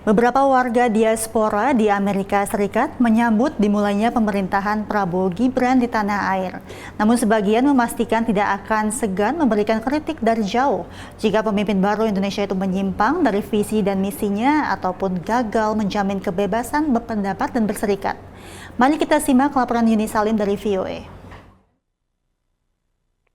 Beberapa warga diaspora di Amerika Serikat menyambut dimulainya pemerintahan Prabowo Gibran di tanah air. Namun sebagian memastikan tidak akan segan memberikan kritik dari jauh jika pemimpin baru Indonesia itu menyimpang dari visi dan misinya ataupun gagal menjamin kebebasan berpendapat dan berserikat. Mari kita simak laporan Yuni Salim dari VOA.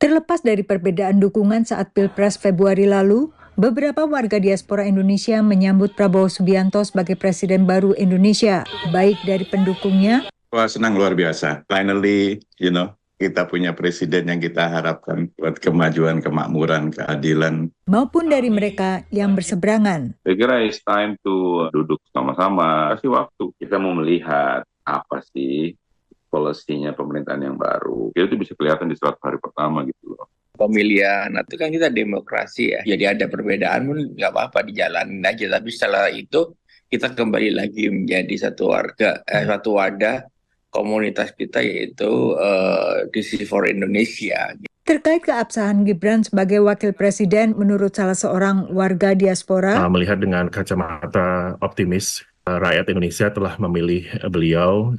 Terlepas dari perbedaan dukungan saat Pilpres Februari lalu, beberapa warga diaspora Indonesia menyambut Prabowo Subianto sebagai presiden baru Indonesia, baik dari pendukungnya. Wah, senang luar biasa. Finally, kita punya presiden yang kita harapkan buat kemajuan, kemakmuran, keadilan. Maupun dari mereka yang berseberangan. Saya kira it's time to duduk sama-sama, kasih waktu. Kita mau melihat apa sih polisinya pemerintahan yang baru. Itu bisa kelihatan di 100 hari pertama gitu loh. Pemilihan, itu kan kita demokrasi ya. Jadi ada perbedaan pun nggak apa-apa, dijalanin aja. Tapi setelah itu kita kembali lagi menjadi satu wadah komunitas kita, yaitu DC for Indonesia. Terkait keabsahan Gibran sebagai wakil presiden, menurut salah seorang warga diaspora, melihat dengan kacamata optimis, rakyat Indonesia telah memilih beliau,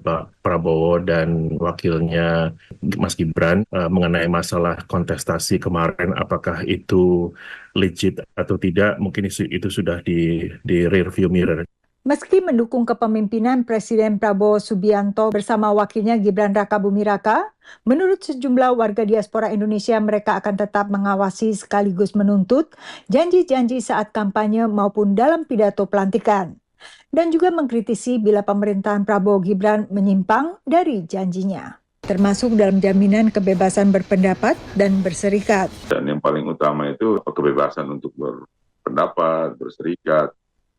Pak Prabowo dan wakilnya Mas Gibran, mengenai masalah kontestasi kemarin, apakah itu legit atau tidak, mungkin itu sudah di rear view mirror. Meski mendukung kepemimpinan Presiden Prabowo Subianto bersama wakilnya Gibran Rakabuming Raka, menurut sejumlah warga diaspora Indonesia, mereka akan tetap mengawasi sekaligus menuntut janji-janji saat kampanye maupun dalam pidato pelantikan. Dan juga mengkritisi bila pemerintahan Prabowo Gibran menyimpang dari janjinya, termasuk dalam jaminan kebebasan berpendapat dan berserikat. Dan yang paling utama itu kebebasan untuk berpendapat, berserikat.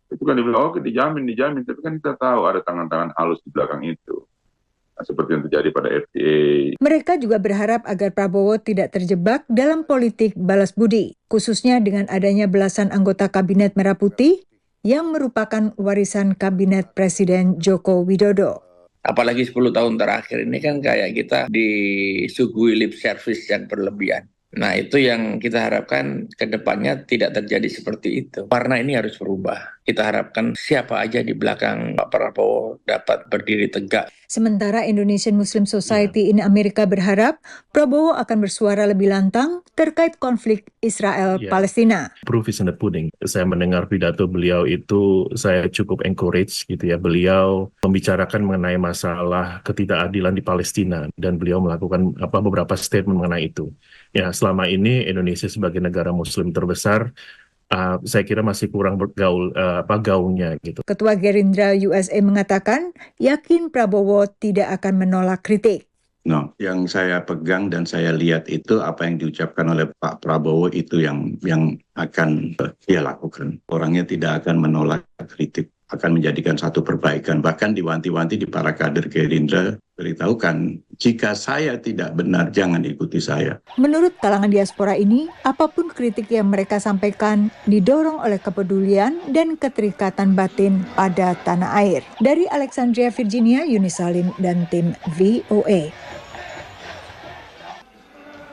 Itu kan dibilang, oke dijamin, tapi kan kita tahu ada tangan-tangan halus di belakang itu. Nah, seperti yang terjadi pada FTA. Mereka juga berharap agar Prabowo tidak terjebak dalam politik balas budi, khususnya dengan adanya belasan anggota Kabinet Merah Putih yang merupakan warisan Kabinet Presiden Joko Widodo. Apalagi 10 tahun terakhir ini kan kayak kita disuguhi lip service yang berlebihan. Nah, itu yang kita harapkan ke depannya tidak terjadi seperti itu. Karena ini harus berubah. Kita harapkan siapa aja di belakang Pak Prabowo dapat berdiri tegak. Sementara Indonesian Muslim Society in Amerika berharap Prabowo akan bersuara lebih lantang terkait konflik Israel-Palestina. Proof is in the pudding. Saya mendengar pidato beliau itu, saya cukup encourage gitu ya. Beliau membicarakan mengenai masalah ketidakadilan di Palestina dan beliau melakukan beberapa statement mengenai itu. Ya, selama ini Indonesia sebagai negara Muslim terbesar, saya kira masih kurang gaungnya gitu. Ketua Gerindra USA mengatakan yakin Prabowo tidak akan menolak kritik. No, yang saya pegang dan saya lihat itu apa yang diucapkan oleh Pak Prabowo itu yang akan dia lakukan. Orangnya tidak akan menolak kritik, akan menjadikan satu perbaikan. Bahkan diwanti-wanti di para kader Gerindra, beritahukan jika saya tidak benar jangan ikuti saya. Menurut kalangan diaspora ini, apapun kritik yang mereka sampaikan didorong oleh kepedulian dan keterikatan batin pada tanah air. Dari Alexandria, Virginia, Yuni Salim dan tim VOA.